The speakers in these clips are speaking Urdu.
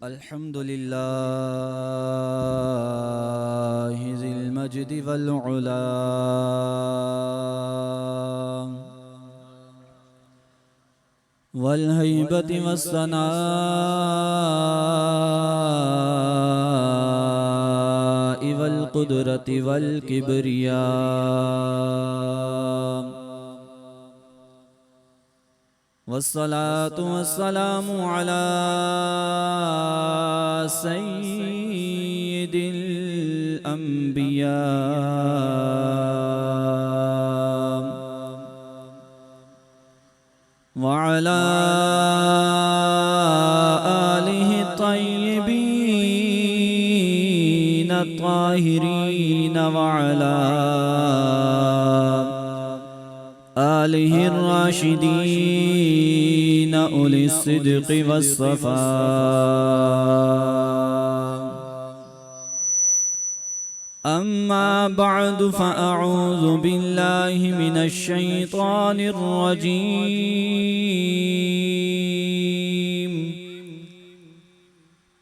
الحمد لله ذي المجد والعلا والهيبة والثناء والقدرة والكبرياء والصلاة والسلام على سيد الأنبياء وعلى آله الطيبين الطاهرين وعلى آله الراشدين أولي الصدق والصفاء أما بعد فأعوذ بالله من الشيطان الرجيم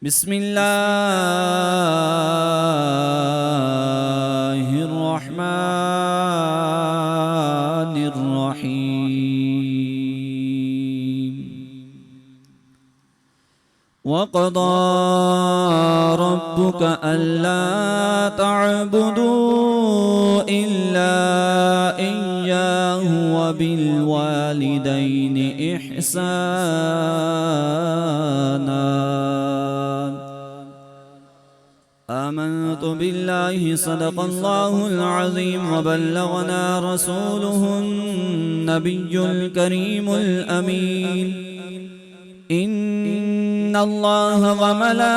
بسم الله الرحمن الرحيم وقضى ربك ألا تعبدوا إلا إياه وبالوالدين إحسانا آمنت بالله صدق الله العظيم وبلغنا رسوله النبي الكريم الأمين إن الله وملائكته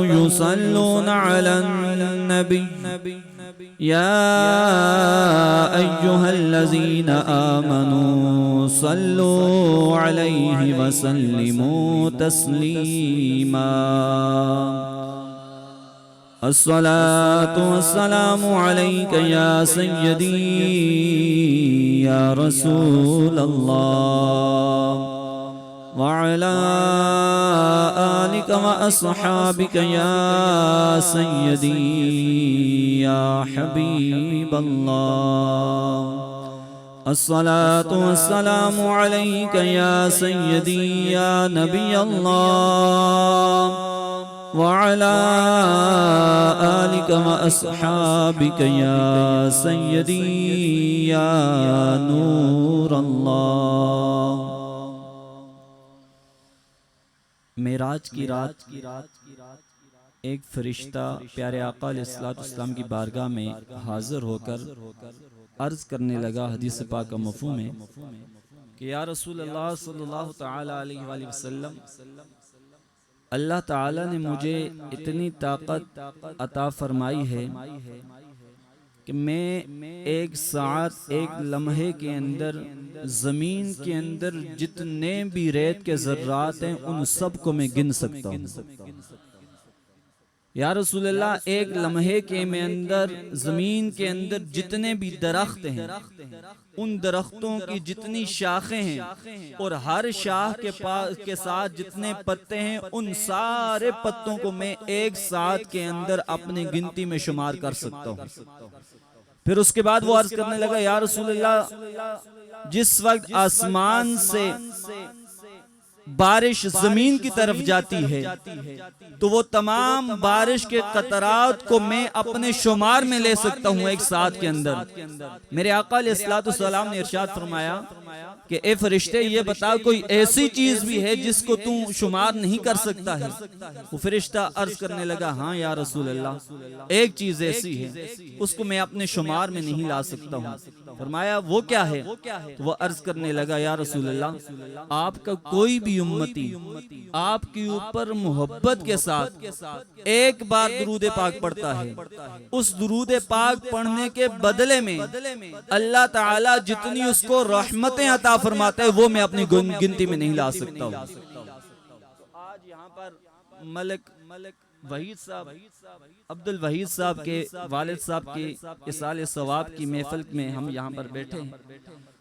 يصلون على النبي يا أيها الذين آمنوا صلوا عليه وسلموا تسليما الصلاة والسلام عليك يا سيدي يا رسول الله وعلى آلك وأصحابك يا سيدي يا حبيب الله الصلاة والسلام عليك يا سيدي يا نبي الله وعلى آلك وأصحابك يا سيدي يا نور الله معراج کی رات ایک فرشتہ پیارے آقا علیہ السلام کی بارگاہ میں حاضر ہو کر عرض کرنے لگا، حدیث پاک کا مفہوم ہے کہ یا رسول اللہ صلی اللہ تعالی علیہ وآلہ وسلم، اللہ تعالی نے مجھے اتنی طاقت عطا فرمائی ہے کہ میں ایک ساعت ایک لمحے کے اندر زمین کے اندر جتنے بھی ریت کے ذرات ہیں ان سب کو میں گن سکتا ہوں۔ یا رسول اللہ، ایک لمحے کے میں اندر زمین کے اندر جتنے بھی درخت ہیں ان درختوں کی جتنی شاخیں ہیں اور ہر شاخ کے ساتھ جتنے پتے ہیں ان سارے پتوں کو میں ایک ساتھ کے اندر اپنی گنتی میں شمار کر سکتا ہوں۔ پھر اس کے بعد وہ عرض کرنے لگا، یا رسول اللہ، جس وقت آسمان سے بارش زمین کی طرف جاتی ہے تو وہ تمام بارش کے قطرات کو میں اپنے شمار میں لے سکتا ہوں ایک ساتھ کے اندر۔ میرے آقا علیہ السلام نے ارشاد فرمایا کہ اے فرشتے، یہ بتا کوئی ایسی چیز بھی ہے جس کو تو شمار نہیں کر سکتا ہے؟ وہ فرشتہ عرض کرنے لگا، ہاں یا رسول اللہ، ایک چیز ایسی ہے اس کو میں اپنے شمار میں نہیں لا سکتا ہوں۔ فرمایا وہ کیا ہے؟ تو وہ عرض کرنے لگا، یا رسول اللہ، آپ کا کوئی بھی امتی آپ کے اوپر محبت کے ساتھ ایک بار درود پاک پڑھتا ہے، اس درود پاک پڑھنے کے بدلے میں اللہ تعالی جتنی اس کو رحمتیں عطا فرماتا ہے وہ میں اپنی گنتی میں نہیں لا سکتا ہوں۔ آج یہاں پر ملک وحید صاحب، عبد الوحید صاحب کے والد صاحب کے اصال ثواب کی محفل میں ہم یہاں پر بیٹھے ہیں۔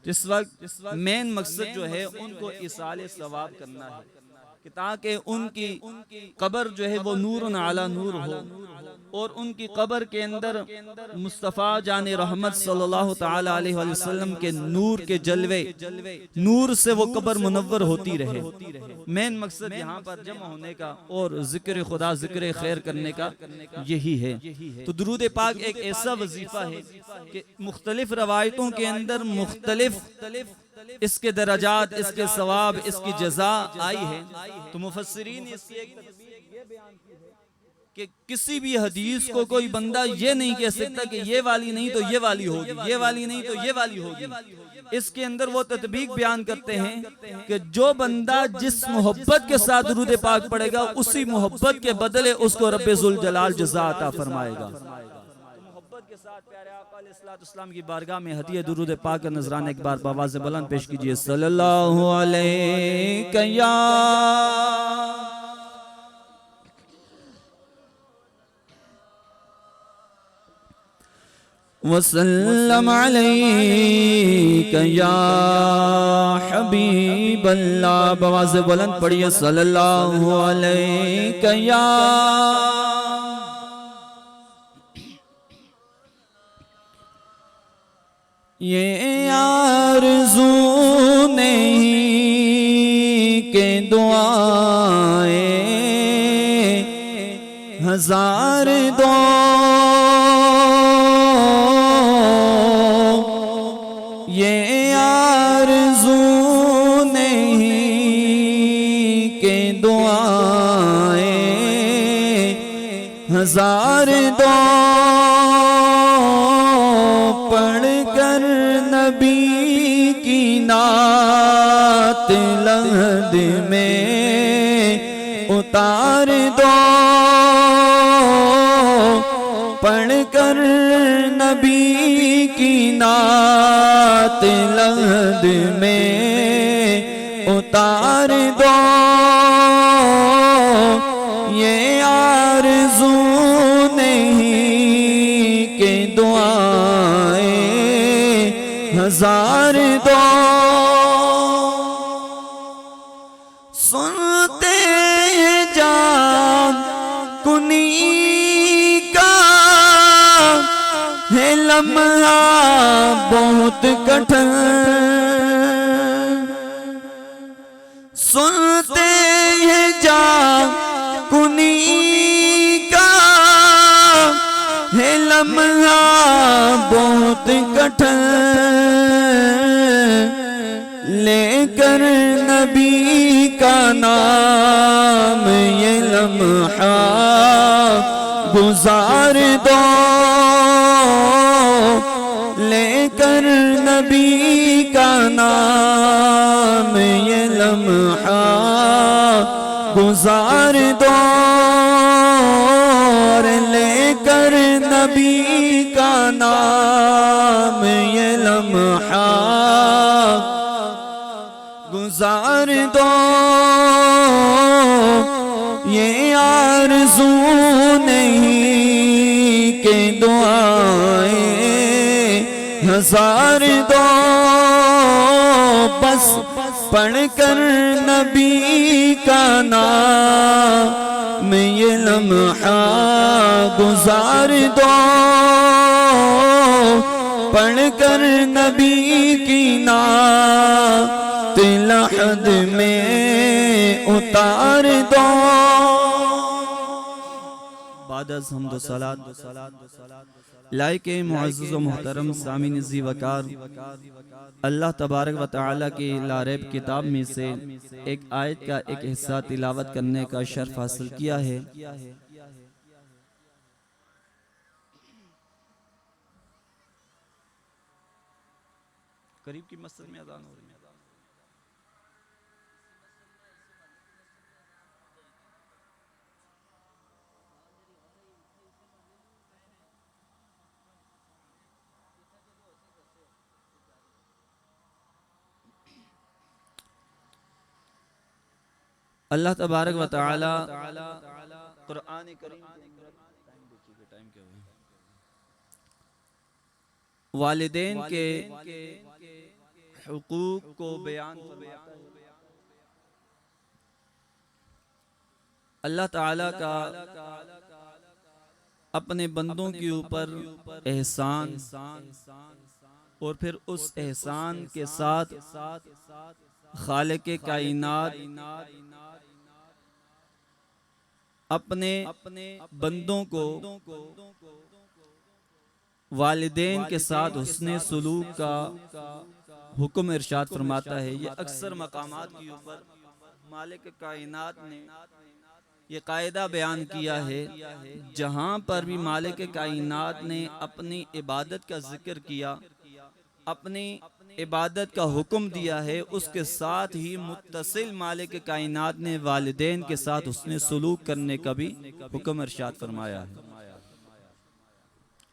جس وقت مین مقصد جو ہے ان کو اصال ثواب کرنا ہے، کہ تاکہ ان کی قبر جو ہے وہ نور علی نور ہو، اور ان کی قبر کے اندر مصطفیٰ جان رحمت صلی اللہ تعالی علیہ وآلہ وسلم کے نور کے جلوے، نور سے وہ قبر منور ہوتی رہے۔ مین مقصد یہاں پر جمع ہونے کا اور ذکر خدا، ذکر خیر کرنے کا یہی ہے۔ تو درود پاک ایک ایسا وظیفہ ہے کہ مختلف روایتوں کے اندر مختلف اس کے درجات، اس کے ثواب، اس کی جزا آئی ہے۔ تو مفسرین نے اس کی ایک تطبیق یہ بیان کی ہے کہ کسی بھی حدیث کو کوئی بندہ یہ نہیں کہہ سکتا کہ یہ والی نہیں تو یہ والی ہوگی، یہ والی نہیں تو یہ والی ہوگی۔ اس کے اندر وہ تطبیق بیان کرتے ہیں کہ جو بندہ جس محبت کے ساتھ درود پاک پڑھے گا، اسی محبت کے بدلے اس کو رب ذوالجلال جزا عطا فرمائے گا۔ محبت کے ساتھ پیارے آقا علیہ السلام کی بارگاہ میں ہدیہ درود پاک کا نذرانہ ایک بار بآواز بلند پیش کیجئے۔ صلی اللہ علیہ یا وسلم علیک یا حبیب اللہ، بآواز بلند پڑھیے صلی اللہ علیک یا یہ آرزو نہیں کہ دعائیں ہزار دو، یہ آرزو نہیں کہ دعائیں ہزار دو، پڑھ کر نبی کی نعت لحد میں اتار دو، پڑھ کر نبی کی نعت لحد میں اتار دو، یہ آرزو نہیں کہ دعائیں ہزار دو، سنتے جان کنی کا ہے لمحہ بہت کٹھن، سنتے ہیں جان کنی کا ہے لمحہ بہت کٹھن، لے کر نبی کا نام یہ لمحہ گزار دو، لے کر نبی کا نام یہ لمحہ گزار دو، لے کر نبی کا نام یہ لمحہ گزار دو، یہ آرزو نہیں کہ دعائیں ہزار دو، بس پڑھ کر نبی کا نام یہ لمحہ گزار دو، پڑھ کر نبی کی نعت لحد میں اتار دو۔ بعد از حمد و صلات لائق معزز و محترم سامعین ذی وقار، اللہ تبارک و تعالیٰ کی لا ریب کتاب میں سے ایک آیت کا ایک حصہ تلاوت کرنے کا شرف حاصل کیا ہے۔ قریب کی مسجد میں اذان ہو رہی ہے۔ اللہ تبارک و تعالی قرآن کریم والدین کے حقوق کو بیان فرماتا ہے اللہ تعالیٰ کا اپنے بندوں کے اوپر احسان اور پھر اس احسان کے ساتھ خالق کائنات اپنے بندوں کو والدین کے ساتھ حسن سلوک کا حکم ارشاد فرماتا ہے۔ یہ اکثر مقامات کے اوپر مالک کائنات نے یہ قاعدہ بیان کیا ہے، جہاں پر بھی مالک کائنات نے اپنی عبادت کا ذکر کیا، اپنی عبادت کا حکم دیا ہے، اس کے ساتھ ہی متصل مالک کائنات نے والدین کے ساتھ حسن سلوک کرنے کا بھی حکم ارشاد فرمایا ہے۔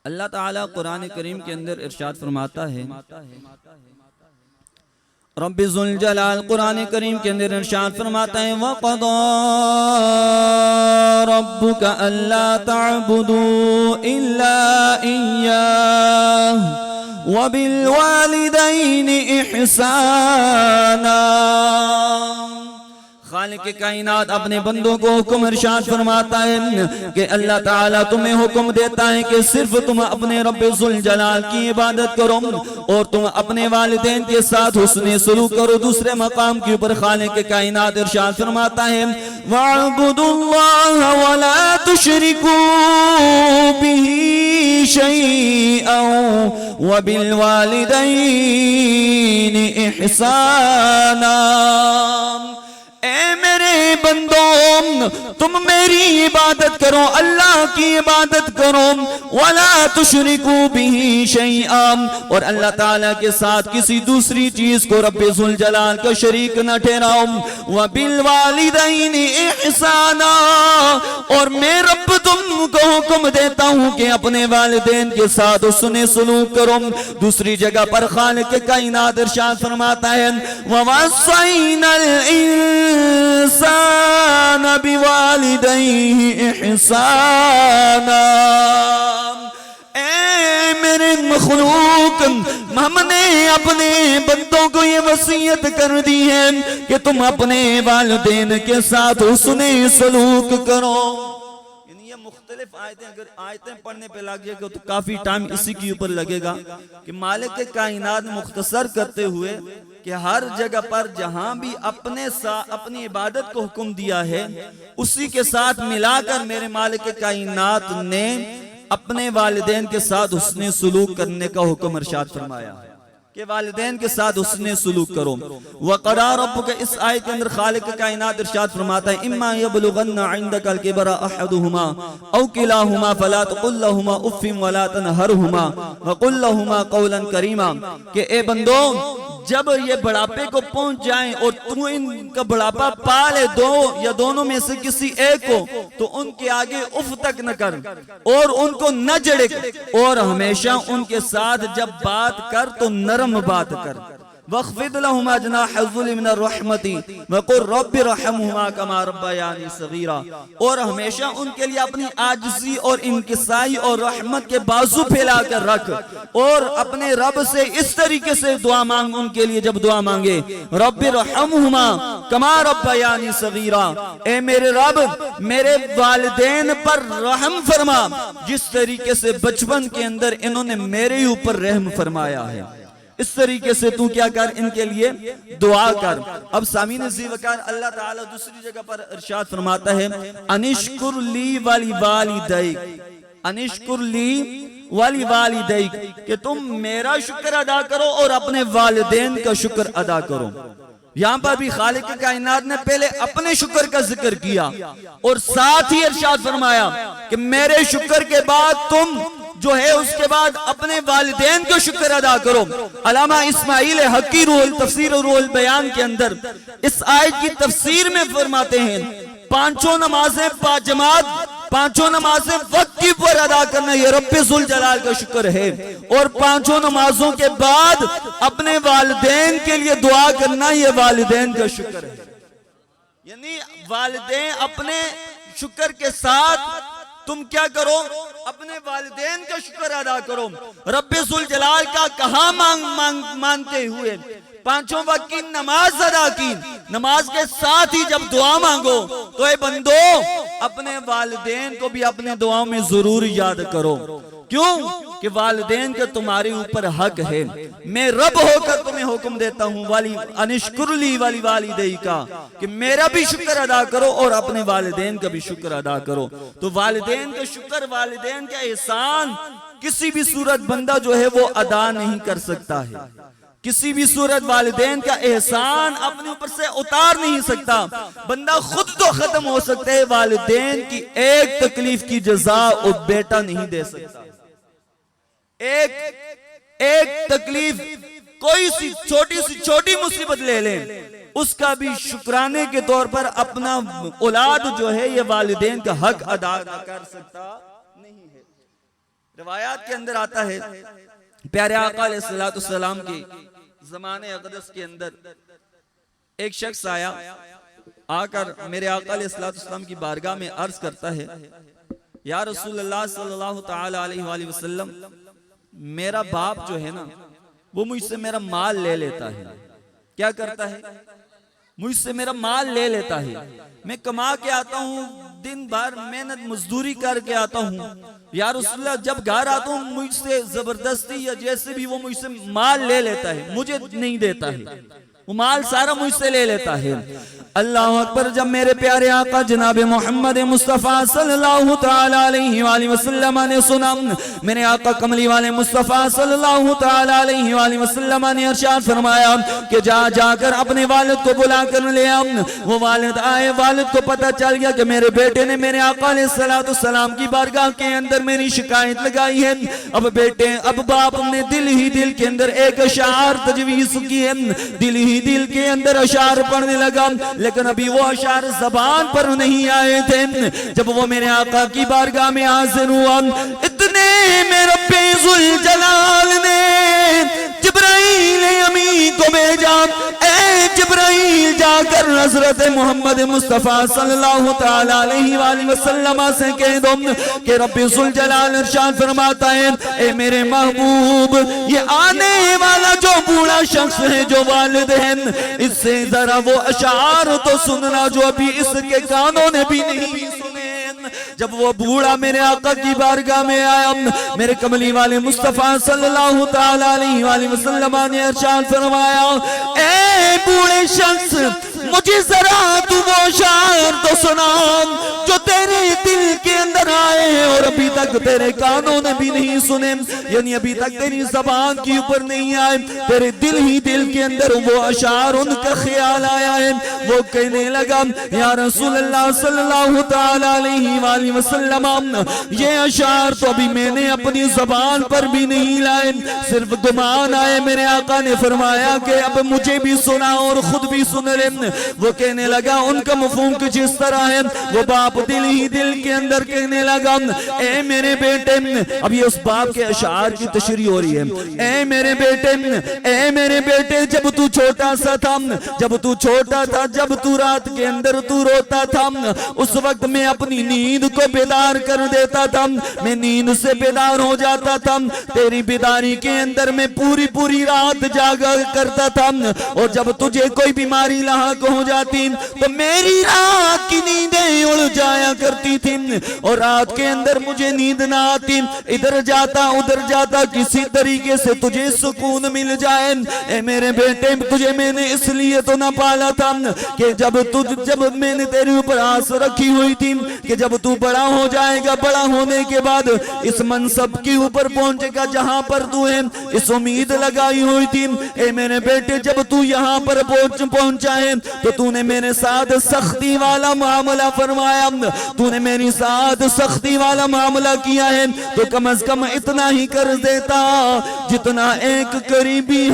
اللہ تعالیٰ قرآن کریم کے اندر ارشاد فرماتا ہے، رب ذوالجلال قرآن کریم کے اندر ارشاد فرماتا ہے، وَقَضَى رَبُّكَ أَلَّا تَعْبُدُوا إِلَّا إِيَّاهُ وَبِالْوَالِدَيْنِ إِحْسَانًا۔ خالق کائنات اپنے بندوں کو حکم ارشاد فرماتا ہے کہ اللہ تعالیٰ تمہیں حکم دیتا ہے کہ صرف تم اپنے رب ذوالجلال کی عبادت کرو اور تم اپنے والدین کے ساتھ حسن سلوک کرو۔ دوسرے مقام کے اوپر خالق کائنات ارشاد فرماتا ہے، وَاعْبُدُوا اللَّهَ وَلَا تُشْرِكُوا بِهِ شَيْئًا وَبِالْوَالِدَيْنِ إِحْسَانًا۔ اے میرے بندوں، تم میری عبادت کرو، اللہ کی عبادت کرو، وَلَا تُشْرِكُوا بِهِ شَيْئًا، اور اللہ تعالیٰ کے ساتھ کسی دوسری چیز کو رب ذوالجلال کا شریک نہ ٹھہراؤ۔ وَبِالْوَالِدَيْنِ إِحْسَانًا، اور میں رب تم کو حکم دیتا ہوں کہ اپنے والدین کے ساتھ حسن سلوک کرو۔ دوسری جگہ پر خالق کائنات ارشاد فرماتا ہے، وَوَصَّيْنَا الْإِنسَانَ بِوَالِدَيْهِ إِحْسَانًا۔ اے میرے مخلوق، ہم نے اپنے بندوں کو یہ وصیت کر دی ہے کہ تم اپنے والدین کے ساتھ حسن سلوک کرو۔ مختلف آیتیں، اگر آیتیں پڑھنے پہ لگ جائے گا تو کافی ٹائم اسی کے اوپر لگے گا کہ مالک کائنات مختصر کرتے ہوئے کہ ہر جگہ پر جہاں بھی اپنی عبادت کو حکم دیا ہے، اسی کے ساتھ ملا کر میرے مالک کائنات نے اپنے والدین کے ساتھ حسن سلوک کرنے کا حکم ارشاد فرمایا کہ والدین کے ساتھ حسن سلوک کرو۔ وَقَضَى رَبُّكَ، اس آیت کے اندر خالق کائنات ارشاد فرماتا ہے، اِمَّا يَبْلُغَنَّ عِندَكَ الْكِبَرَ أَحَدُهُمَا أَوْ كِلَاهُمَا فَلَا تَقُل لَّهُمَا أُفٍّ وَلَا تَنْهَرْهُمَا وَقُل لَّهُمَا قَوْلًا كَرِيمًا، کہ اے بندو جب یہ بڑھاپے کو پہنچ جائیں اور تم ان کا بڑھاپا پالے دو یا دونوں میں سے کسی ایک کو، تو ان کے آگے اف تک نہ کر اور ان کو نہ جھڑک، اور ہمیشہ ان کے ساتھ جب بات کر تو نرم بات کر۔ وَاخْفِضْ لَهُمَا جَنَاحَ الذُّلِّ مِنَ الرَّحْمَةِ وَقُلْ رَبِّ ارْحَمْهُمَا كَمَا رَبَّيَانِي صَغِيرًا، اور ہمیشہ ان کے لیے اپنی عاجزی اور انکسائی اور رحمت کے بازو پھیلا کر رکھ، اور اپنے رب سے اس طریقے سے دعا مانگ ان کے لیے جب دعا مانگے، رَبِّ ارْحَمْهُمَا كَمَا رَبَّيَانِي صَغِيرًا، اے میرے رب میرے والدین پر رحم فرما جس طریقے سے بچپن کے اندر انہوں نے میرے اوپر رحم فرمایا ہے، اس طریقے سے تو کیا کر، ان کے لیے دعا کر۔ اب سامعین ذی وقار، اللہ تعالیٰ دوسری جگہ پر ارشاد فرماتا ہے، انشکر لی ولی والدیک، انشکر لی ولی والدیک، کہ تم میرا شکر ادا کرو اور اپنے والدین کا شکر ادا کرو۔ یہاں پر بھی خالق کائنات نے پہلے اپنے شکر کا ذکر کیا اور ساتھ ہی ارشاد فرمایا کہ میرے شکر کے بعد تم جو ہے اس کے بعد اپنے والدین کو شکر ادا کرو۔ علامہ اسماعیل حقی روح التفسیر اور روح البیان کے اندر اس آیت کی تفسیر میں فرماتے ہیں، پانچوں نمازیں باجماعت، پانچوں نمازیں وقت کی پر ادا کرنا یہ رب ذوالجلال کا شکر ہے، اور پانچوں نمازوں کے بعد اپنے والدین کے لیے دعا کرنا یہ والدین کا شکر ہے۔ یعنی والدین اپنے شکر کے ساتھ تم کیا کرو، اپنے والدین کا شکر ادا کرو۔ رب ذوالجلال کا کہاں مانتے ہوئے پانچوں وقت کی نماز ادا کی، نماز کے ساتھ ہی جب دعا مانگو تو اے بندو اپنے والدین کو بھی اپنے دعاؤں میں ضرور یاد کرو. کیوں کہ والدین کا تمہارے اوپر حق ہے. میں رب ہو کر تمہیں حکم دیتا ہوں والی انشکر لی والی والدی کا کہ میرا بھی شکر ادا کرو اور اپنے والدین کا بھی شکر ادا کرو. تو والدین کا شکر، والدین کا احسان کسی بھی صورت بندہ جو ہے وہ ادا نہیں کر سکتا ہے. کسی بھی صورت والدین کا احسان اپنے اوپر سے اتار نہیں سکتا. بندہ خود تو ختم ہو سکتا ہے، والدین کی ایک تکلیف کی جزا وہ بیٹا نہیں دے سکتا. ایک تکلیف، کوئی سی چھوٹی مصیبت لے لیں، اس کا بھی شکرانے کے طور پر اپنا اولاد جو ہے یہ والدین کا حق ادا نہ کر سکتا نہیں ہے. روایات کے اندر آتا ہے پیارے آقا علیہ السلام کی زمانے اقدس کے اندر ایک شخص آیا، آ کر میرے آقا علیہ السلام کی بارگاہ میں عرض کرتا ہے، یا رسول اللہ صلی اللہ تعالی علیہ وآلہ وسلم، میرا باپ جو ہے نا وہ مجھ سے میرا مال لے لیتا ہے. کیا کرتا ہے؟ مجھ سے میرا مال لے لیتا ہے. میں کما کے آتا ہوں، دن بھر محنت مزدوری کر کے آتا ہوں، یا رسول اللہ جب گھر آتا ہوں مجھ سے زبردستی یا جیسے بھی وہ مجھ سے مال لے لیتا ہے، مجھے نہیں دیتا ہے، وہ مال سارا مجھ سے لے لیتا ہے. اللہ اکبر. جب میرے پیارے آقا جناب محمد مصطفیٰ صلی اللہ تعالی علیہ وآلہ وسلم نے سنا، میرے آقا کملی والے مصطفیٰ صلی اللہ تعالی علیہ وآلہ وسلم نے ارشاد فرمایا کہ جا کر اپنے والد کو بلا کر لے آؤ. وہ والد آئے، والد کو پتہ چل گیا کہ میرے بیٹے نے میرے آقا علیہ السلام کی بارگاہ کے اندر میری شکایت لگائی ہے. اب باپ نے دل ہی دل کے اندر ایک اشعار تجویز کی ہے، دل ہی دل کے اندر اشعار پڑھنے لگا، لیکن ابھی وہ اشعار زبان پر نہیں آئے تھے. جب وہ میرے آقا کی بارگاہ میں حاضر ہوا، اتنے میں رب ذوالجلال نے جبرائیل امین کو بھیجا، اے جبرائیل جا کر حضرت محمد مصطفیٰ صلی اللہ تعالی علیہ وآلہ وسلم سے کہہ دو کہ رب ذوالجلال ارشاد فرماتا ہے، اے میرے محبوب، یہ آنے والا جو بوڑھا شخص ہے جو والد ہے، اس سے ذرا وہ اشعار تو سننا جو ابھی اس کے کانوں نے بھی نہیں سنے. جب وہ بوڑھا میرے آقا کی بارگاہ میں آیا، میرے کملی والے مصطفیٰ صلی اللہ تعالی علیہ وآلہ وسلم نے ارشاد فرمایا، اے بوڑھے شخص، مجھے ذرا تو وہ اشعار تو سنا جو تیرے دل کے اندر آئے ہیں اور ابھی تک تیرے کانوں نے بھی نہیں سنے، یعنی ابھی تک تیری زبان کی اوپر نہیں آئے، تیرے دل ہی دل کے اندر وہ اشعار ان کا خیال آیا ہے. وہ کہنے لگا، یا رسول اللہ صلی اللہ تعالی علیہ وآلہ وسلم، یہ اشعار تو ابھی میں نے اپنی زبان پر بھی نہیں لائے، صرف گمان آئے. میرے آقا نے فرمایا کہ اب مجھے بھی سنا اور خود بھی سن لے. وہ کہنے لگا، ان کا مفہوم کچھ اس طرح ہے، وہ باپ دل ہی دل کے اندر کہنے لگا، اے میرے بیٹے، اب یہ اس باپ کے اشعار کی تشریح ہو رہی ہے، اے میرے بیٹے، جب تو چھوٹا سا تھا، جب تو رات کے اندر تو روتا تھا، اس وقت میں اپنی نیند کو بیدار کر دیتا تھا، میں نیند سے بیدار ہو جاتا تھا، تیری بیداری کے اندر میں پوری رات جاگا کرتا تھا، اور جب تجھے کوئی بیماری لاحق ہو جاتی تو میری رات کی نیندیں اڑ جایا کرتی تھی، اور رات کے اندر مجھے نیند نہ آتی، ادھر جاتا کسی طریقے سے تجھے سکون مل جائے. اے میرے بیٹے، تجھے میں نے اس لیے تو نہ پالا تھا کہ جب میں نے تیرے اوپر آس رکھی ہوئی تھی کہ جب تو بڑا ہو جائے گا، بڑا ہونے کے بعد اس منصب کے اوپر پہنچے گا جہاں پر تو ہے، اس امید لگائی ہوئی تھی. اے میرے بیٹے، جب تو یہاں پر پہنچا ہے تو تو نے میرے ساتھ سختی والا معاملہ فرمایا، تو نے میری ساتھ سختی والا معاملہ کیا ہے، تو کم از کم اتنا ہی کر دیتا جتنا ایک قریبی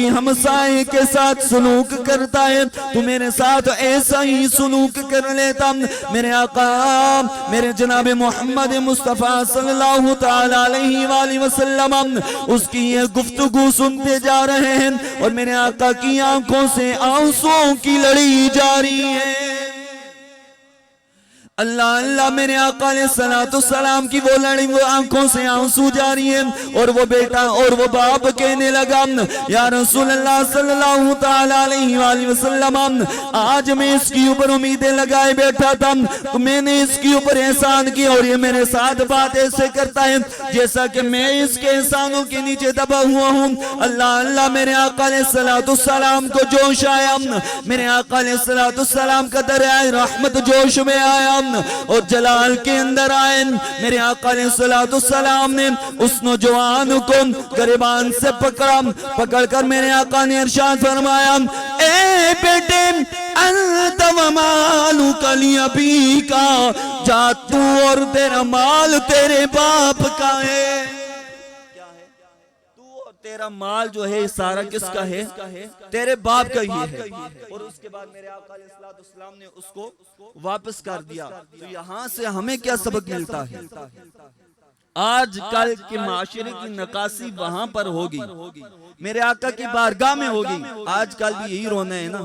ہمسائے کے ساتھ سلوک کرتا ہے، تو میرے ساتھ ایسا ہی سلوک کر لیتا. میرے آقا، میرے جناب محمد مصطفیٰ صلی اللہ تعالی علیہ وآلہ وسلم اس کی یہ گفتگو سنتے جا رہے ہیں، اور میرے آقا کی آنکھوں سے آنسوں کی لڑی جاری ہے. اللہ اللہ میرے آقا علیہ السلام کی وہ لڑی وہ آنکھوں سے آنسو جاری ہیں اور وہ بیٹا اور وہ باپ کہنے لگا یا رسول اللہ صلی اللہ تعالی علیہ وآلہ وسلم آج میں اس کی اوپر امیدیں لگائے بیٹھا تھا تو میں نے اس کی اوپر احسان کی اور یہ میرے ساتھ بات ایسے کرتا ہے جیسا کہ میں اس کے احسانوں کے نیچے دبا ہوا ہوں۔ اللہ اللہ میرے آقا علیہ السلام کو جوش آیا، میرے آقا علیہ السلام کا دریائے رحمت جوش میں آیا اور جلال کے اندر آئے۔ میرے آقا علیہ السلام نے اس نوجوان کو گریبان سے پکڑ کر میرے آقا نے ارشاد فرمایا اے بیٹے انت ومالک لابیک، جا تو اور تیرا مال تیرے باپ کا ہے۔ تیرا مال جو ہے سارا کس کا ہے؟ تیرے باپ کا ہی ہے۔ اور اس کے بعد میرے آقا علیہ السلام نے اس کو واپس کر دیا۔ تو یہاں سے ہمیں کیا سبق ملتا ہے؟ آج کل کے معاشرے کی نقاسی وہاں پر ہوگی، میرے آقا کی بارگاہ میں ہوگی۔ آج کل بھی یہی رونا ہے نا،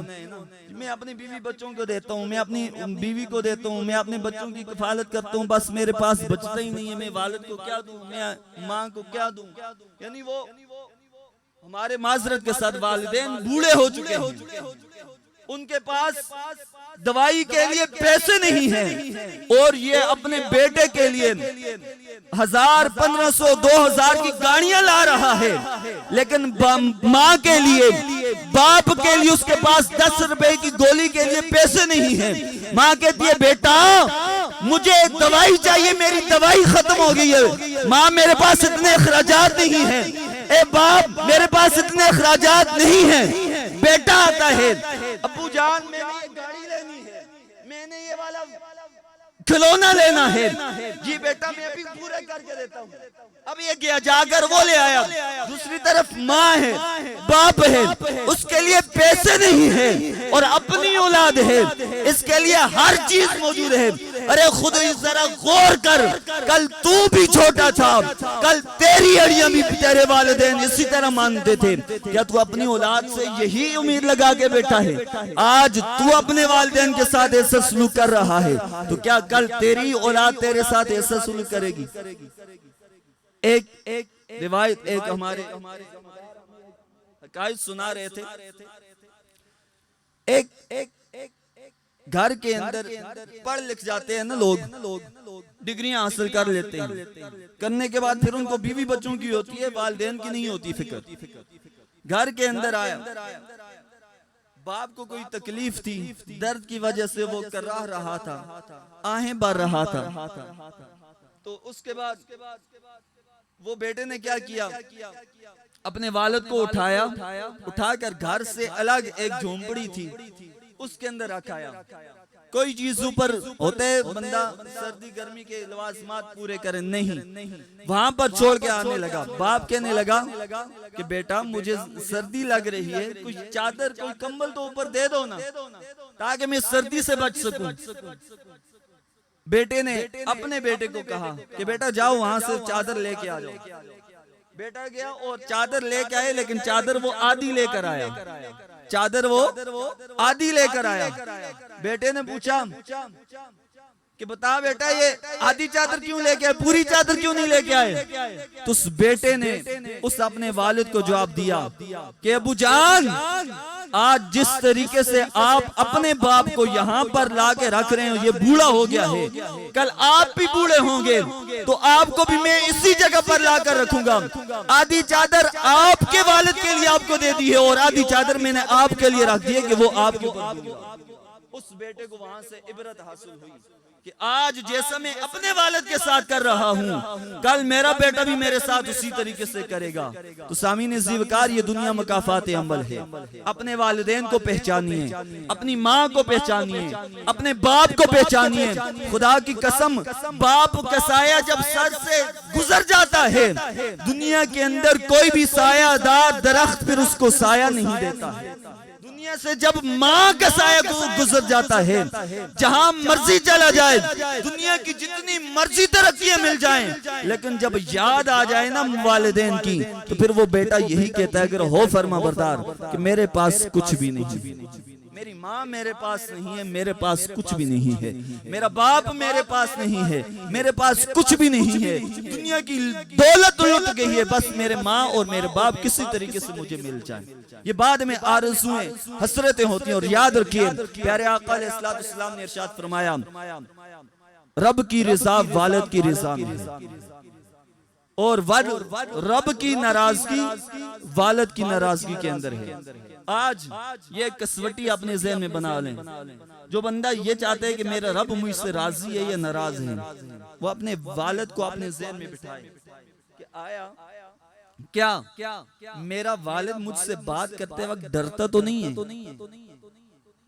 میں اپنی بیوی بچوں کو دیتا ہوں، میں اپنی بیوی کو دیتا ہوں، میں اپنے بچوں کی کفالت کرتا ہوں، بس میرے پاس بچتا ہی نہیں ہے، میں والد کو کیا دوں، میں ماں کو کیا دوں۔ یعنی وہ ہمارے معذرت کے ساتھ والدین بوڑھے ہو چکے ہیں، ان کے پاس دوائی کے لیے پیسے نہیں ہیں اور یہ اپنے بیٹے کے لیے 1000 1500 2000 کی گاڑیاں لا رہا ہے، لیکن ماں کے لیے باپ کے لیے اس کے پاس 10 روپے کی گولی کے لیے پیسے نہیں ہیں۔ ماں کہتی ہے بیٹا مجھے دوائی چاہیے، میری دوائی ختم ہو گئی ہے، ماں میرے پاس اتنے اخراجات نہیں ہیں، اے باپ میرے پاس اتنے اخراجات نہیں ہیں۔ بیٹا آتا ہے ابو جان میں نے یہ گاڑی لینی ہے، میں نے یہ والا کھلونا لینا ہے، جی بیٹا میں ابھی پورے کر کے دیتا ہوں۔ اب یہ گیا جا کر وہ لے آیا، دوسری طرف ماں ہے باپ ہے، اس کے لیے پیسے نہیں ہیں اور اپنی اولاد ہے، اس کے لیے ہر چیز موجود ہے۔ ارے خود ذرا غور کر، کل تو بھی چھوٹا تھا، کل تیری اڑیاں بھی تیرے والدین اسی طرح مانتے تھے، کیا تو اپنی اولاد سے یہی امید لگا کے بیٹھا ہے؟ آج تو اپنے والدین کے ساتھ ایسا سلوک کر رہا ہے تو کیا کل تیری اولاد تیرے ساتھ ایسا سلوک کرے گی؟ ایک روایت ایک ہمارے حکایت سنا رہے تھے، ایک گھر کے اندر پڑھ لکھ جاتے ہیں نا لوگ، ڈگریاں حاصل کر لیتے ہیں، کرنے کے بعد پھر ان کو بیوی بچوں کی ہوتی ہے، والدین کی نہیں ہوتی فکر۔ گھر کے اندر آیا، باپ کو کوئی تکلیف تھی، درد کی وجہ سے وہ کراہ رہا تھا، آہیں بھر رہا تھا، تو اس کے بعد وہ بیٹے نے کیا کیا، اپنے والد کو اٹھا کر گھر سے الگ ایک جھونپڑی تھی اس کے اندر رکھایا۔ کوئی چیز اوپر ہوتے بندہ سردی گرمی کے لوازمات پورے کرے نہیں، وہاں پر چھوڑ کے آنے لگا۔ باپ کہنے لگا کہ بیٹا مجھے سردی لگ رہی ہے، کوئی چادر کوئی کمبل تو اوپر دے دو نا تاکہ میں سردی سے بچ سکوں۔ بیٹے نے اپنے بیٹے کو کہا کہ بیٹا جاؤ وہاں سے چادر لے کے آ جاؤ۔ بیٹا گیا اور چادر لے کے آئے، لیکن چادر وہ آدھی لے کر آیا، چادر وہ آدھی لے کر آیا۔ بیٹے نے پوچھا کہ بتا بیٹا یہ آدھی چادر کیوں لے کے آئے، پوری چادر کیوں نہیں لے کے آئے؟ تو اس بیٹے نے اس اپنے والد کو جواب دیا کہ ابو جان آج جس طریقے سے آپ اپنے باپ کو یہاں پر لا کے رکھ رہے ہیں، یہ بوڑھا ہو گیا ہے، کل آپ بھی بوڑھے ہوں گے تو آپ کو بھی میں اسی جگہ پر لا کر رکھوں گا۔ آدھی چادر آپ کے والد کے لیے آپ کو دے دی ہے اور آدھی چادر میں نے آپ کے لیے رکھ دی ہے کہ وہ آپ کے اس بیٹے کو وہاں سے عبرت حاصل ہوئی کہ آج جیسا میں اپنے والد کے ساتھ کر رہا ہوں، کل میرا بیٹا بھی میرے ساتھ اسی طریقے سے کرے گا۔ تو سامعین زیوکار، یہ دنیا مکافات عمل ہے۔ اپنے والدین کو پہچانیے، اپنی ماں کو پہچانیے، اپنے باپ کو پہچانیے۔ خدا کی قسم، باپ کا سایہ جب سر سے گزر جاتا ہے، دنیا کے اندر کوئی بھی سایہ دار درخت پھر اس کو سایہ نہیں دیتا ہے۔ دنیا سے جب ماں کا سایہ گزر جاتا ہے، جہاں مرضی چلا جائے، دنیا کی جتنی مرضی ترقیاں مل جائیں، لیکن جب یاد آ جائے نا والدین کی تو پھر وہ بیٹا یہی کہتا ہے کہ ہو فرما بردار کہ میرے پاس کچھ بھی نہیں، میری ماں میرے پاس نہیں ہے، میرے پاس کچھ بھی نہیں ہے، میرا باپ میرے پاس نہیں ہے، میرے پاس کچھ بھی نہیں ہے، دنیا کی دولت لٹ گئی ہے، بس میرے ماں اور میرے باپ کسی طریقے سے مجھے مل جائیں۔ یہ بعد میں آرزویں حسرتیں ہوتی ہیں۔ اور یاد رکھیے پیارے آقا علیہ السلام نے ارشاد فرمایا رب کی رضا والد کی رضا میں ہے، اور رب کی ناراضگی والد کی ناراضگی کے اندر ہے۔ آج یہ کسوٹی اپنے ذہن میں بنا لیں، جو بندہ یہ چاہتا ہے کہ میرا رب مجھ سے راضی ہے یا ناراض ہے، وہ اپنے والد کو اپنے ذہن میں بٹھائے کہ آیا کیا میرا والد مجھ سے بات کرتے وقت ڈرتا تو نہیں ہے؟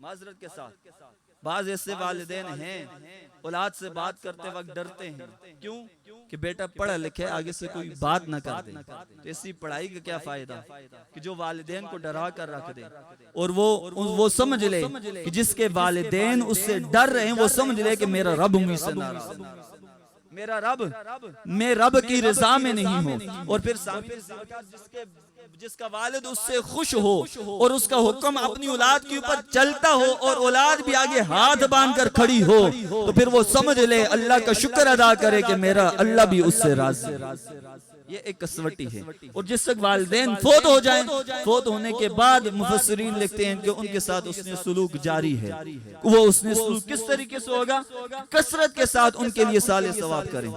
معذرت کے ساتھ بعض ایسے والدین ہیں اولاد سے بات کرتے وقت ڈرتے ہیں، کیوں کہ بیٹا پڑھا لکھے آگے سے کوئی بات نہ کر دے، تو اسی پڑھائی کا کیا فائدہ کہ جو والدین کو ڈرا کر رکھ دے، اور وہ سمجھ لے کہ جس کے والدین اس سے ڈر رہے ہیں وہ سمجھ لے کہ میرا رب مجھ سے ناراض ہے، میرا رب میں رب کی رضا میں نہیں ہوں۔ اور پھر جس کا والد اس سے خوش ہو اور اس کا حکم اپنی اولاد کے اوپر چلتا ہو اور اولاد بھی آگے ہاتھ باندھ کر کھڑی ہو، تو پھر وہ سمجھ لے اللہ کا شکر ادا کرے کہ میرا اللہ بھی اس سے راضی ہے۔ یہ ایک کسوٹی ہے۔ اور جس تک والدین فوت ہو جائیں، فوت ہونے کے بعد مفسرین لکھتے ہیں کہ ان کے ساتھ اس نے سلوک جاری ہے۔ وہ اس نے سلوک کس طریقے سے ہوگا؟ کثرت کے ساتھ ان کے لیے صالح ثواب کریں،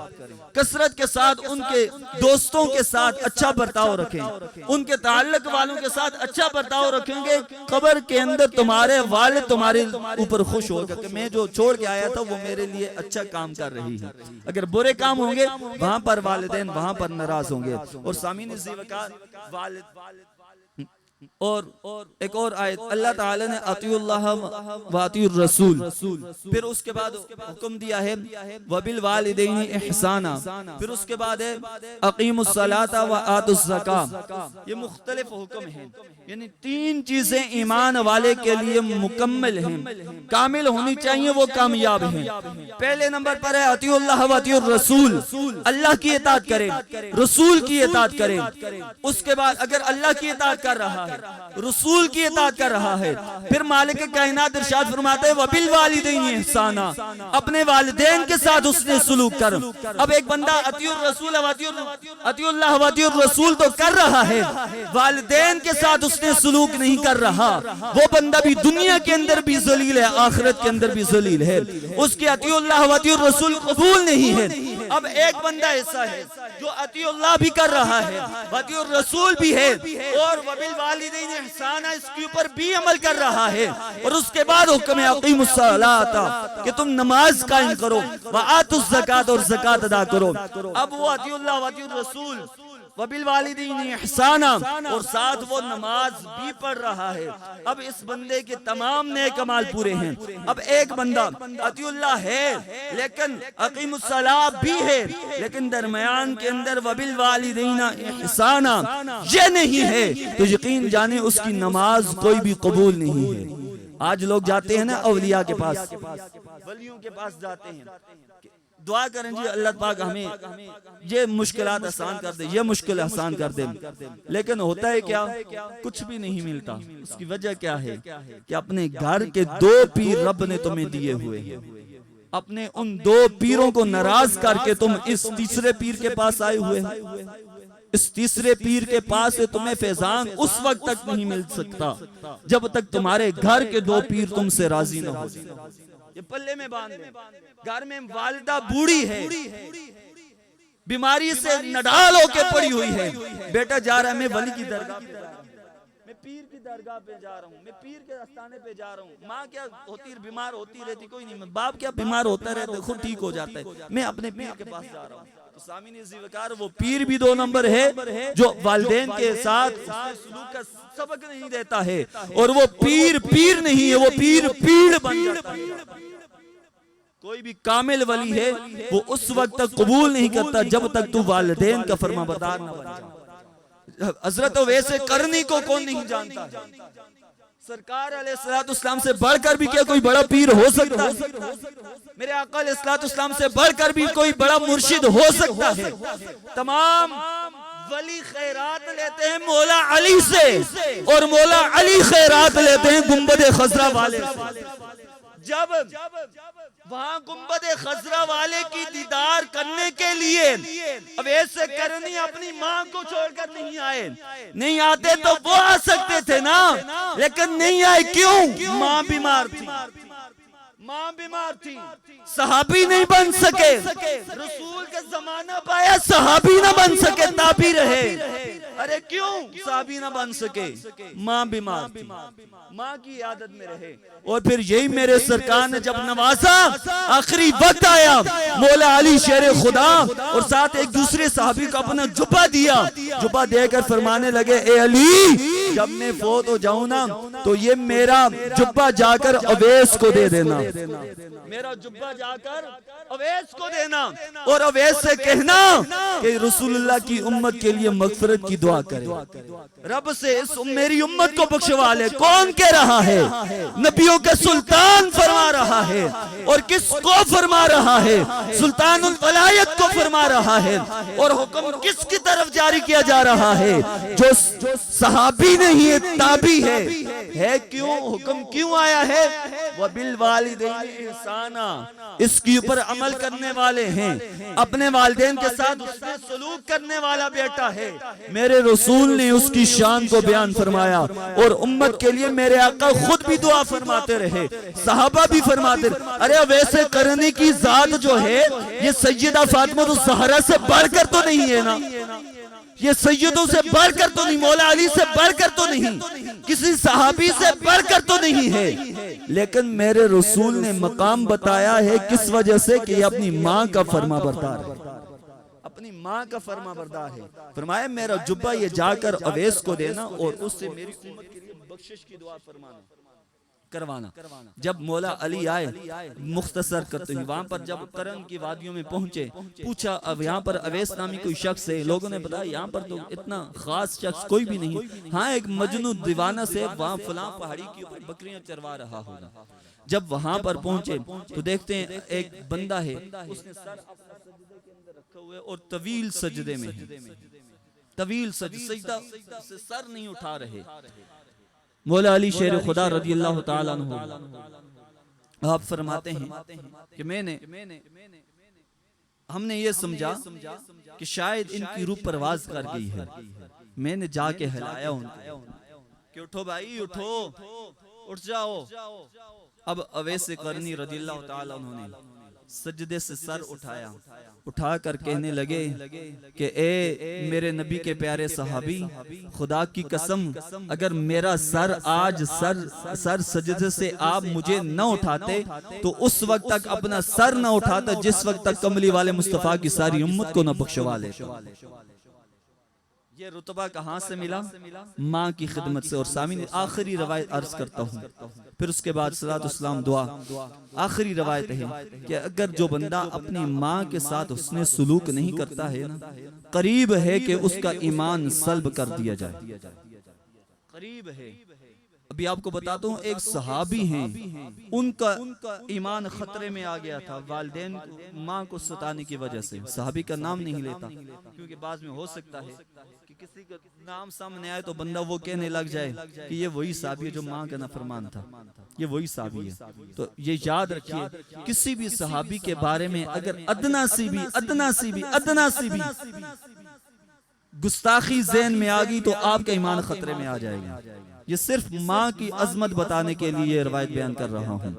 کثرت کے ساتھ ان کے دوستوں کے ساتھ اچھا برتاؤ رکھیں، ان کے تعلق والوں کے ساتھ اچھا برتاؤ رکھیں گے۔ قبر کے اندر تمہارے والد تمہارے اوپر خوش ہوگا کہ میں جو چھوڑ کے آیا تھا وہ میرے لیے اچھا کام کر رہی ہے۔ اگر برے کام ہوں گے وہاں پر والدین وہاں پر ناراض ہوں گے۔ اور سامعین ذی وقار والد اور ایک اور آیت اللہ تعالی نے اطیعوا اللہ و اطیعوا الرسول، پھر اس کے بعد حکم دیا ہے وبالوالدین احسانا، پھر اس کے بعد ہے اقیموا الصلاۃ و آتوا الزکاۃ۔ یہ مختلف حکم ہیں، یعنی تین چیزیں ایمان والے کے لیے مکمل ہیں، کامل ہونی چاہیے، وہ کامیاب ہیں۔ پہلے نمبر پر ہے اطیعوا اللہ و اطیعوا الرسول، اللہ کی اطاعت کریں، رسول کی اطاعت کریں۔ اس کے بعد اگر اللہ کی اطاعت کر رہا ہے، رسول کی اطاعت کر رہا ہے، پھر مالک کائنات ارشاد فرماتا ہے وبالوالدین احسانا، اپنے والدین کے ساتھ اس نے سلوک کر۔ اب ایک بندہ اطیعوا الرسول و اطیعوا اللہ و اطیعوا الرسول تو کر رہا ہے، والدین کے ساتھ اس نے سلوک نہیں کر رہا، وہ بندہ بھی دنیا کے اندر بھی ذلیل ہے، آخرت کے اندر بھی ذلیل ہے، اس کی اطیعوا اللہ و اطیعوا الرسول قبول نہیں ہے۔ اب ایک بندہ ایسا ہے جو اطیعوا اللہ بھی کر رہا ہے، اطیعوا الرسول بھی ہے، اور وبالوالدین احسانا اس کے اوپر بھی عمل کر رہا ہے، اور اس کے بعد حکم ہے اقیموا الصلاۃ کہ تم نماز قائم کرو، وآتوا الزکاۃ اور زکات ادا کرو۔ اب وہ اطیعوا اللہ و اطیعوا الرسول وبالوالدین احسانا اور ساتھ وہ نماز بھی پڑھ رہا ہے۔ اب اس بندے کے تمام نیک اعمال پورے ہیں۔ اب ایک بندہ اطیعوا اللہ ہے لیکن اقیموا الصلاۃ بھی ہے، لیکن درمیان کے اندر وبالوالدین احسانا یہ نہیں ہے، تو یقین جانے اس کی نماز کوئی بھی قبول نہیں ہے۔ آج لوگ جاتے ہیں نا اولیاء کے پاس، ولیوں کے پاس جاتے ہیں، دعا کریں جی اللہ پاک ہمیں یہ مشکلات آسان کر دے، یہ مشکل آسان کر دے، لیکن ہوتا ہے کیا؟ کچھ بھی نہیں ملتا۔ اس کی وجہ کیا ہے کہ اپنے گھر کے دو پیر رب نے تمہیں دیے ہوئے ہیں، اپنے ان دو پیروں کو ناراض کر کے تم اس تیسرے پیر کے پاس آئے ہوئے ہیں۔ اس تیسرے پیر کے پاس سے تمہیں فیضان اس وقت تک نہیں مل سکتا جب تک تمہارے گھر کے دو پیر تم سے راضی نہ ہو۔ یہ پلے میں باندھ لیں، گھر میں والدہ بوڑھی ہے، بیماری سے نڈال ہو کے پڑی ہوئی ہے، بیٹا جا رہا ہے میں ولی کی درگاہ پہ جا رہا ہوں، میں پیر کی درگاہ پہ جا رہا ہوں، میں پیر کے آستانے پہ جا رہا ہوں۔ ماں کیا ہوتی بیمار ہوتی رہتی کوئی نہیں، باپ کیا بیمار ہوتا رہتا خود ٹھیک ہو جاتا ہے، میں اپنے پیر کے پاس جا رہا ہوں۔ تو سامعین ذی وقار وہ پیر بھی دو نمبر ہے جو والدین کے ساتھ سلوک کا سبق نہیں دیتا ہے، اور وہ پیر پیر نہیں ہے، وہ پیر پیڑ بن جاتا ہے۔ کوئی بھی کامل ولی ہے وہ اس وقت تک قبول نہیں کرتا جب تک تو والدین کا فرما بردار نہ بن جائے۔ حضرت ویسے کرنی کو کون نہیں جانتا ہے؟ سرکار علیہ السلام سے بڑھ کر بھی کیا کوئی بڑا پیر ہو سکتا ہے؟ میرے آقا علیہ السلام سے بڑھ کر بھی کوئی بڑا مرشد ہو سکتا ہے؟ تمام ولی خیرات لیتے ہیں مولا علی سے اور مولا علی خیرات لیتے ہیں گنبد خضرا والے سے. جب وہاں گنبد خضرا والے کی دیدار کرنے کے لیے اویس کرنی اپنی ماں کو چھوڑ کر نہیں آئے. نہیں آتے تو وہ آ سکتے تھے نا, لیکن نہیں آئے. کیوں؟ ماں بیمار تھی, ماں بیمار تھی, صحابی نہیں بن سکے. رسول کا زمانہ پایا, صحابی نہ بن سکے, تابعی رہے. ارے کیوں صحابی نہ بن سکے؟ ماں بیمار تھی, ماں کی عادت میں رہے. اور پھر یہی میرے سرکار نے جب نوازا, آخری وقت آیا, مولا علی شیر خدا اور ساتھ ایک دوسرے صحابی کو اپنا جبہ دیا. جبہ دے کر فرمانے لگے, اے علی جب میں فوت ہو جاؤں نا تو یہ میرا جبہ جا کر اویس کو دے دینا, میرا جبہ جا کر اویس کو دینا, اور اویس سے کہنا کہ رسول اللہ کی امت کے لیے مغفرت کی دعا کرے, رب سے میری امت کو بخشوا لے. کون کہہ رہا ہے؟ نبیوں کا سلطان فرما رہا ہے. اور کس کو فرما رہا ہے؟ سلطان الولایت کو فرما رہا ہے. اور حکم کس کی طرف جاری کیا جا رہا ہے؟ جو صحابی نہیں ہے, تابعی ہے. کیوں حکم کیوں آیا ہے؟ وَبِالْوَالِدَيْنِ إِحْسَانًا, اس کے اوپر عمل کرنے والے ہیں, اپنے والدین کے ساتھ اس نے سلوک کرنے والا بیٹا ہے. میرے رسول نے اس کی شان کو بیان فرمایا, اور امت کے لیے میرے آقا خود بھی دعا فرماتے رہے, صحابہ بھی فرماتے رہے. ارے ویسے کرنے کی ذات جو ہے یہ سیدہ فاطمہ الزہرا سے بڑھ کر تو نہیں ہے نا, یہ سیدوں سے بڑھ کر تو نہیں, مولا علی سے بڑھ کر تو نہیں, کسی صحابی سے بڑھ کر تو نہیں ہے. لیکن میرے رسول نے مقام بتایا ہے کس وجہ سے کہ یہ اپنی ماں کا فرما بردار ہے, اپنی ماں کا فرما بردار ہے. فرمایا میرا جبہ یہ جا کر اویس کو دینا اور اس سے میری امت کے لیے بخشش کی دعا کروانا. جب مولا علی آئے, مختصر کرتے ہوئے وہاں پر جب قرن کی وادیوں میں پہنچے, پوچھا اب یہاں پر اویس نامی کوئی شخص ہے؟ لوگوں نے بتایا یہاں پر تو اتنا خاص شخص کوئی بھی نہیں, ہاں ایک مجنون دیوانہ سے وہاں فلاں پہاڑی کی اوپر بکریاں چروا رہا ہوگا. جب وہاں پر پہنچے تو دیکھتے ہیں ایک بندہ ہے, اس نے سر سجدے کے اندر رکھا ہوا ہے اور طویل سجدے میں ہے, طویل سجدہ سے سر نہیں اٹھا رہے. مولا علی شیر خدا رضی اللہ تعالیٰ عنہ آپ فرماتے ہیں کہ ہم نے یہ سمجھا کہ شاید ان کی روح پرواز کر گئی ہے. میں نے جا کے ہلایا ان کو کہ اٹھو بھائی, اٹھو, اٹھ جاؤ. اب اویس قرنی رضی اللہ تعالیٰ عنہ نے سجدے سے سر اٹھایا, اٹھا کر کہنے لگے کہ اے میرے نبی کے پیارے صحابی, خدا کی قسم اگر میرا سر آج سر سجدے سے آپ مجھے نہ اٹھاتے تو اس وقت تک اپنا سر نہ اٹھاتا جس وقت تک کملی والے مصطفیٰ کی ساری امت کو نہ بخشوا لیتا. یہ رتبہ کہاں سے ملا؟ ماں کی خدمت سے. اور سامعین آخری روایت عرض کرتا ہوں, پھر اس کے بعد صلاۃ والسلام دعا. آخری روایت ہے کہ اگر جو بندہ اپنی ماں کے ساتھ حسن سلوک نہیں کرتا ہے نا, قریب ہے کہ اس کا ایمان سلب کر دیا جائے, قریب ہے. ابھی آپ کو بتاتا ہوں, ایک صحابی ہیں, ان کا ایمان خطرے میں آ گیا تھا والدین ماں کو ستانے کی وجہ سے. صحابی کا نام نہیں لیتا کیونکہ بعض میں ہو سکتا ہے کہ کسی کا نام سامنے آئے تو بندہ وہ کہنے لگ جائے کہ یہ وہی صحابی ہے جو ماں کا نافرمان تھا, یہ وہی صحابی ہے. تو یہ یاد رکھیے, کسی بھی صحابی کے بارے میں اگر ادنا سی بھی گستاخی ذہن میں آ گئی تو آپ کا ایمان خطرے میں آ جائے گا. یہ صرف ماں کی عظمت بتانے کے لیے یہ روایت بیان کر رہا ہوں.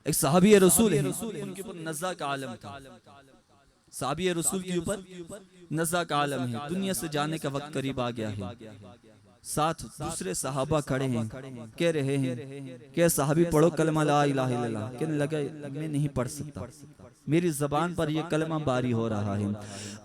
ایک صحابی رسول ہے, ان کے اوپر نزع کا عالم تھا. صحابی رسول کے اوپر نزع کا عالم ہے, دنیا سے جانے کا وقت قریب آ گیا ہے. ساتھ دوسرے صحابہ کھڑے ہیں, کہہ رہے ہیں کہ صحابی پڑھو کلمہ لا الہ الا اللہ. کہنے لگا میں نہیں پڑھ سکتا, میری زبان پر یہ کلمہ باری ہو رہا ہے.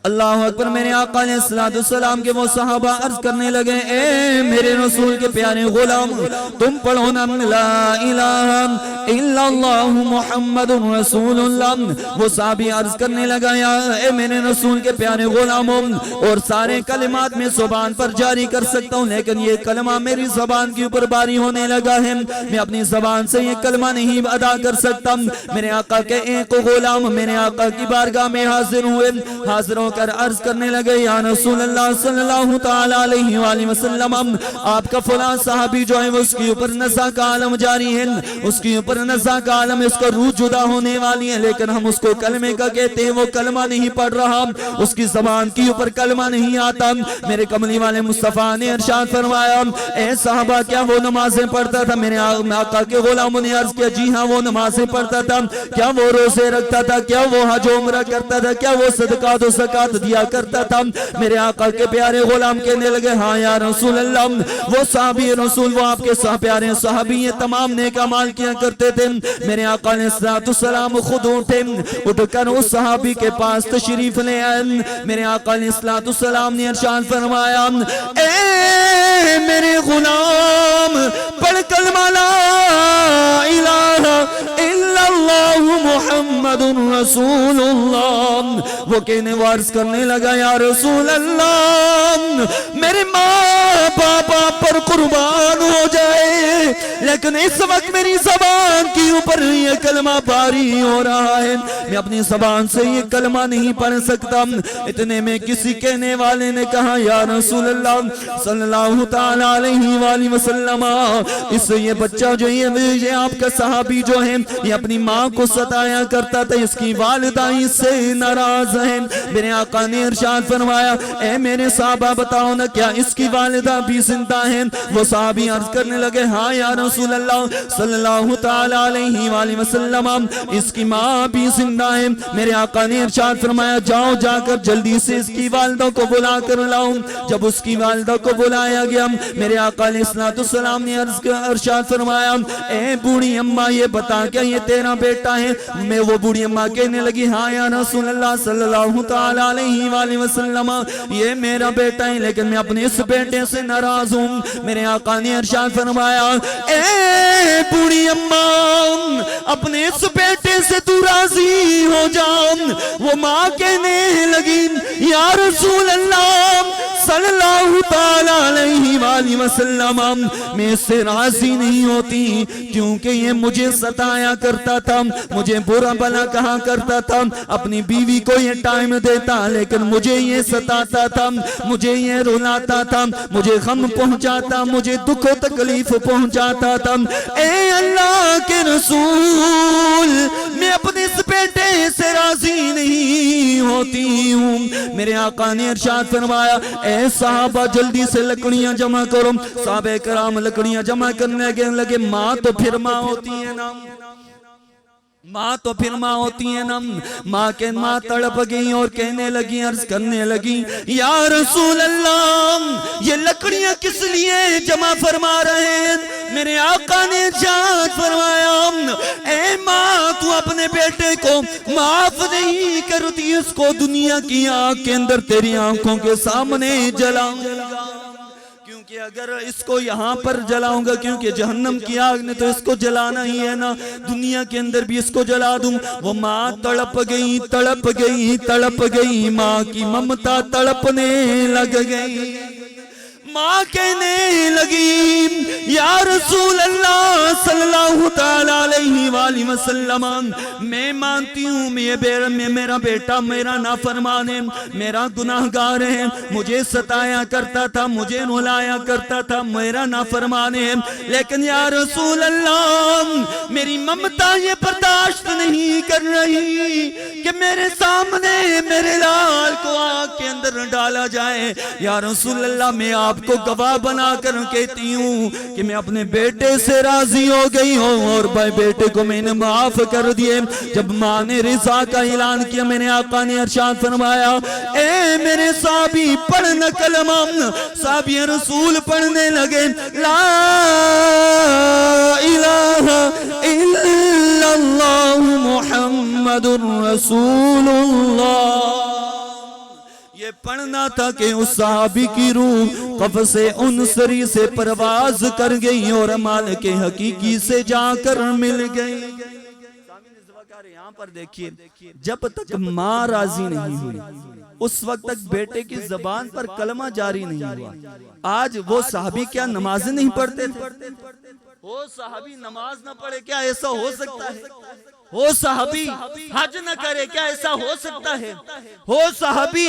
اللہ اکبر. میرے آقا علیہ السلام کے وہ صحابہ عرض کرنے لگے, اے میرے رسول کے پیارے غلام, تم پڑھو نا لا الہ الا اللہ محمد رسول اللہ. وہ صحابی عرض کرنے لگا, اے میرے رسول کے پیارے غلاموں, اور سارے کلمات میں زبان پر جاری کر سکتا ہوں لیکن یہ کلمہ میری زبان کے اوپر باری ہونے لگا ہے, میں اپنی زبان سے یہ کلمہ نہیں ادا کر سکتا. میرے آقا کے ایک غلام میرے آقا کی بارگاہ میں حاضر ہوئے، حاضر ہو کر عرض کرنے لگے یا رسول اللہ صلی اللہ تعالی علیہ وآلہ وسلم، آپ کا فلاں صحابی جو ہے وہ اس کے اوپر نزع کا عالم جاری ہے، اس کے اوپر نزع کا عالم ہے، اس کا روح جدا ہونے والی ہے، لیکن ہم اس کو کلمے کا کہتے ہیں، وہ کلمہ نہیں پڑھ رہا، اس کی زبان کی اوپر کلمہ نہیں آتا۔ میرے کملی والے مصطفیٰ نے ارشاد فرمایا اے صحابہ کیا وہ نمازیں پڑھتا تھا؟ میرے آقا کے غلاموں نے عرض کیا جی ہاں وہ نمازیں پڑھتا تھا۔ کیا وہ روزے رکھتا تھا؟ کیا وہ حج و عمرہ کرتا تھا؟ کیا وہ صدقات و زکات دیا کرتا تھا؟ میرے آقا کے پیارے غلام کہنے لگے ہاں یا رسول اللہ، وہ صحابی رسول، وہ آپ کے پیارے صحابی یہ تمام نیک اعمال کیا کرتے تھے۔ میرے آقا علیہ السلام خود اٹھ کر اس صحابی کے پاس تشریف لے آئے۔ میرے آقا علیہ السلام نے ارشاد فرمایا اے میرے غلام پڑھ کلمہ لا الہ الا اللہ محمد رسول اللہ۔ وہ کہنے وارث کرنے لگا یا رسول اللہ میرے ماں باپ پر قربان ہو جائے، لیکن اس وقت میری زبان کی اوپر یہ کلمہ باری ہو رہا ہے، میں اپنی زبان سے یہ کلمہ نہیں پڑھ سکتا۔ اتنے میں کسی کہنے والے نے کہا یا رسول اللہ صلی اللہ تعالی علیہ وآلہ وسلم، اس سے یہ بچہ جو یہ آپ کا صحابی جو ہے یہ اپنی ماں کو ستایا کرتا تھا، اس کی والدہ اس سے ناراض ہے۔ میرے آقا نے ارشاد فرمایا اے میرے صحابہ بتاؤ نا کیا اس کی والدہ بھی زندہ ہے؟ وہ صحابی عرض کرنے لگے ہاں یا رسول اللہ صلی اللہ تعالی علیہ وآلہ وسلم اس کی ماں بھی زندہ ہے۔ میرے آقا نے ارشاد فرمایا جاؤ جا کر جلدی سے اس کی والدہ کو بلا کر لاؤ۔ جب اس کی والدہ کو بلایا گیا میرے آقا علیہ السلام نے ارشاد فرمایا اے بوڑھی اماں یہ بتا کیا یہ تیرا بیٹا ہے؟ میں وہ بوڑھی اماں کہنے لگی ہاں یا رسول اللہ صلی اللہ تعالی علیہ وآلہ وسلم یہ میرا بیٹا ہے، لیکن میں اپنے اس بیٹے سے ناراض ہوں۔ میرے آقا نے ارشاد فرمایا اے بوڑھی اماں اپنے اس بیٹے سے تو راضی ہو جاؤ۔ وہ ماں کہنے لگی یا رسول اللہ صلی اللہ تعالی علیہ وآلہ وسلم میں اس سے راضی نہیں ہوتی، کیونکہ یہ مجھے ستایا کرتا تھا، مجھے برا بلا کہا کرتا تھا، اپنی بیوی کو یہ ٹائم دیتا لیکن مجھے یہ ستاتا تھا، مجھے یہ رلاتا تھا، مجھے غم پہنچاتا، مجھے دکھ و تکلیف پہنچاتا تھا۔ اے اللہ کے رسول میں اپنے اس بیٹے سے راضی نہیں ہوتی ہوں۔ میرے آقا نے ارشاد فرمایا اے صحابہ جلدی سے لکڑیاں جمع کرو۔ صحابہ کرام لکڑیاں جمع کرنے لگے۔ ماں تو پھر ماں ہوتی ہے نا، ماں تو پھر ماں ہوتی ہے نا۔ ماں تڑپ گئی اور کہنے لگی عرض کرنے لگی یا رسول اللہ یہ لکڑیاں کس لیے جمع فرما رہے ہیں؟ میرے آقا نے ارشاد فرمایا اے ماں تو اپنے بیٹے کو معاف نہیں کرتی، اس کو دنیا کی آنکھ کے اندر تیری آنکھوں کے سامنے جلاؤں گا، کیونکہ اگر اس کو یہاں پر جلاؤں گا، کیونکہ جہنم کی آگ نے تو اس کو جلانا ہی ہے نا، دنیا کے اندر بھی اس کو جلا دوں۔ وہ ماں تڑپ گئی تڑپ گئی تڑپ گئی، ماں کی ممتا تڑپنے لگ گئی۔ ماں کہنے لگی یا رسول اللہ صلی اللہ تعالی علیہ وآلہ وسلم میں مانتی ہوں میرا بیٹا میرا نافرمان ہے، میرا گناہگار ہے، مجھے ستایا کرتا تھا، مجھے رلایا کرتا تھا، میرا نافرمان ہے، لیکن یا رسول اللہ میری ممتا یہ برداشت نہیں کر رہی کہ میرے سامنے میرے لال کو آگ کے اندر ڈالا جائے۔ یا رسول اللہ میں آپ کو گواہ بنا کر کہتی ہوں کہ میں اپنے بیٹے سے راضی ہو گئی ہوں اور بیٹے کو میں نے معاف کر دیے۔ جب ماں نے رضا کا اعلان کیا میرے آقا نے ارشاد فرمایا اے میرے صحابی پڑھنا کلمہ۔ صحابی رسول پڑھنے لگے لا الہ الا اللہ محمد رسول اللہ۔ یہ پڑھنا تھا کہ اس صحابی کی روح قفس انصری سے پرواز کر گئی اور مالک حقیقی سے جا کر مل گئی۔ یہاں پر دیکھیے جب تک ماں راضی نہیں ہوئی اس وقت تک بیٹے کی زبان پر کلمہ جاری نہیں ہوا۔ آج وہ صحابی کیا نمازیں نہیں پڑھتے تھے؟ وہ صحابی نماز نہ پڑھے، کیا ایسا ہو سکتا ہے؟ وہ صحابی حج نہ کرے، کیا ایسا ہو سکتا ہے؟ وہ صحابی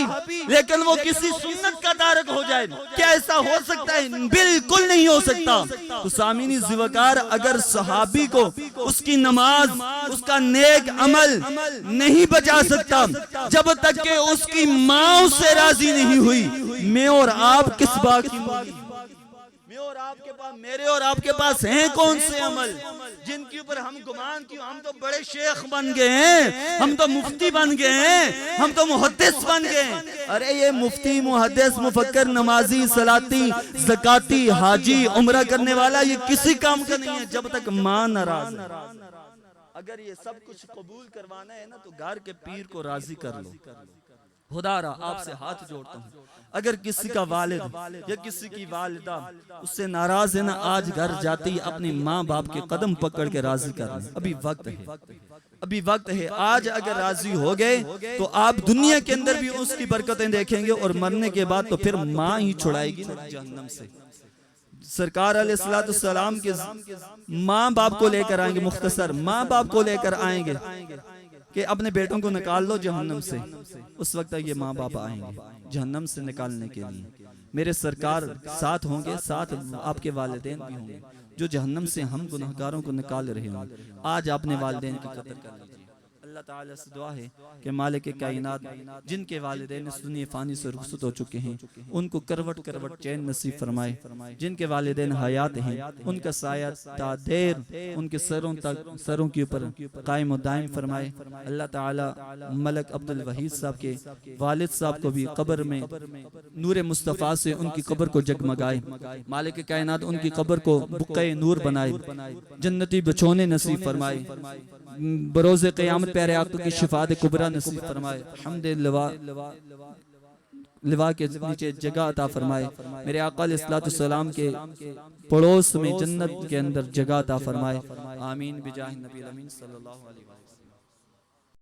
لیکن وہ کسی سنت کا تارک ہو جائے، کیا ایسا ہو سکتا ہے؟ بالکل نہیں ہو سکتا۔ تو سامعین زوکار، اگر صحابی کو اس کی نماز، اس کا نیک عمل نہیں بچا سکتا جب تک کہ اس کی ماں اس سے راضی نہیں ہوئی، میں اور آپ کس بات کی مولی؟ میں اور آپ کے پاس، میرے اور آپ کے پاس ہیں کون سے عمل جن کے اوپر ہم گمان کیوں؟ ہم تو بڑے شیخ بن گئے ہیں، ہم تو مفتی بن گئے ہیں، ہم تو محدث بن گئے ہیں۔ ارے یہ مفتی، محدث، مفکر، نمازی، صلاتی، زکاتی، حاجی، عمرہ کرنے والا، یہ کسی کام کا نہیں ہے جب تک ماں ناراض ہے۔ اگر یہ سب کچھ قبول کروانا ہے نا تو گھر کے پیر کو راضی کر لو۔ خدا را آپ سے ہاتھ جوڑتا ہوں، اگر کسی کا والد یا کسی کی والدہ اس سے ناراض ہے نا، آج گھر جاتے ہی اپنی ماں باپ کے قدم پکڑ کے راضی کر لیں۔ ابھی وقت ہے، ابھی وقت ہے۔ آج اگر راضی ہو گئے تو آپ دنیا کے اندر بھی اس کی برکتیں دیکھیں گے، اور مرنے کے بعد تو پھر ماں ہی چھڑائے گی جہنم سے۔ سرکار علیہ السلام کے ماں باپ کو لے کر آئیں گے، مختصر ماں باپ کو لے کر آئیں گے کہ اپنے بیٹوں کو نکال لو جہنم سے۔ اس وقت یہ ماں باپ آئیں گے جہنم سے نکالنے کے لیے۔ میرے سرکار ساتھ ہوں گے، ساتھ آپ کے والدین بھی ہوں گے جو جہنم سے ہم گناہگاروں کو نکال رہے ہوں گے۔ آج اپنے والدین کی قدر کر لیجیے۔ اللہ تعالیٰ سے دعا ہے کہ مالک کائنات جن کے والدین اس دنیا فانی سے رخصت ہو چکے ہیں ان کو کروٹ کروٹ چین نصیب فرمائے، جن کے والدین حیات ہیں ان کا سایہ تا دیر ان کے سروں کے اوپر قائم و دائم فرمائے۔ اللہ تعالیٰ ملک عبد الوحید صاحب کے والد صاحب کو بھی قبر میں نور مصطفیٰ سے ان کی قبر کو جگمگائے، مالک کائنات ان کی قبر کو بقعہ نور بنائے، جنتی بچھونے نصیب فرمائے، بروز قیامت پیارے آقا کی شفاعت کبریٰ نصیب فرمائے، حمد لوا کے نیچے جگہ عطا فرمائے، میرے آقا علیہ السلام کے پڑوس میں جنت کے اندر جگہ عطا فرمائے، آمین بجاہ النبی الامین صلی اللہ علیہ وسلم۔